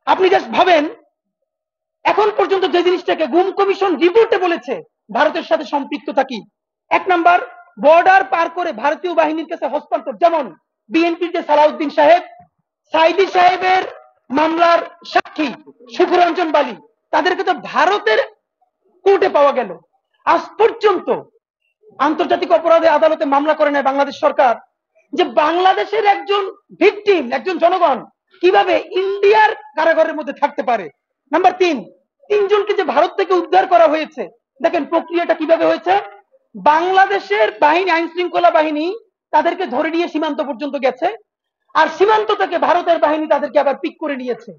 আপনি জাস্ট ভাবেন, এখন পর্যন্ত যে জিনিসটাকে গুম কমিশন রিপোর্টে বলেছে ভারতের সাথে সম্পৃক্ততা কি। এক নাম্বার, বর্ডার পার করে ভারতীয় বাহিনীর কাছে হস্তান্তর, যেমন বিএনপির যে সালাউদ্দিন সাহেব, সাইদি সাহেবের মামলার সাক্ষী সুখরঞ্জন বালি, তাদেরকে তো ভারতের কোর্টে পাওয়া গেল। আজ পর্যন্ত আন্তর্জাতিক অপরাধ আদালতে মামলা করে নেয় বাংলাদেশ সরকার, যে বাংলাদেশের একজন ভিকটিম, একজন জনগণ কিভাবে ইন্ডিয়ার কারাগারের মধ্যে থাকতে পারে। নাম্বার তিন, তিনজনকে যে ভারত থেকে উদ্ধার করা হয়েছে, দেখেন প্রক্রিয়াটা কিভাবে হয়েছে। বাংলাদেশের বাহিনী, আইন শৃঙ্খলা বাহিনী তাদেরকে ধরে নিয়ে সীমান্ত পর্যন্ত গেছে, আর সীমান্ত থেকে ভারতের বাহিনী তাদেরকে আবার পিক করে নিয়েছে।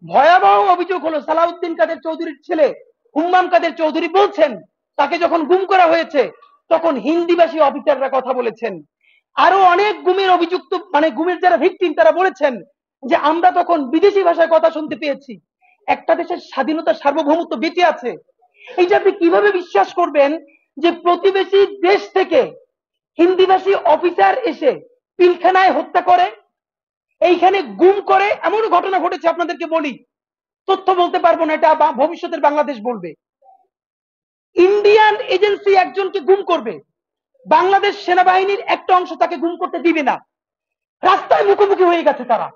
ভয়াবহ অভিযোগ হলো, সালাউদ্দিন কাদের চৌধুরীর ছেলে হুম্মাম কাদের চৌধুরী বলছেন, তাকে যখন গুম করা হয়েছে তখন হিন্দিভাষী অফিসাররা কথা বলেছেন। আরো অনেক গুমের অভিযুক্ত, মানে গুমের যারা ভিকটিম, তারা বলেছেন যে আমরা তখন বিদেশি ভাষায় কথা শুনতে পেয়েছি। একটা দেশের স্বাধীনতা, সার্বভৌমত্ব বেঁচে আছে, এইটা আপনি কিভাবে বিশ্বাস করবেন যে প্রতিবেশী দেশ থেকে হিন্দিভাষী অফিসার এসে পিলখানায় হত্যা করে, এইখানে গুম করে? এমন ঘটনা ঘটেছে, আপনাদেরকে বলি, তথ্য বলতে পারবো না, এটা ভবিষ্যতের বাংলাদেশ বলবে। ইন্ডিয়ান এজেন্সি একজনকে গুম করবে, বাংলাদেশ সেনাবাহিনীর একটা অংশ তাকে গুম করতে দিবে না, রাস্তায় মুখোমুখি হয়ে গেছে তারা।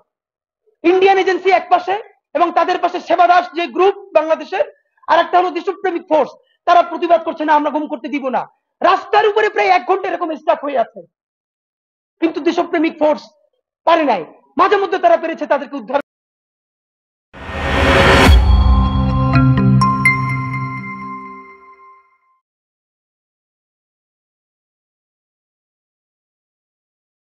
ইন্ডিয়ান এজেন্সি এক পাশে, এবং তাদের পাশে সেবা দাস যে গ্রুপ বাংলাদেশের, আর একটা হলো দেশপ্রেমিক ফোর্স, তারা প্রতিবাদ করছে না আমরা গুম করতে দিব না। রাস্তার উপরে প্রায় 1 ঘন্টা এরকম স্টাক হয়ে আছে, কিন্তু দেশপ্রেমিক ফোর্স পারে নাই। মাঝে মধ্যে তারা পেরেছে তাদেরকে উদ্ধার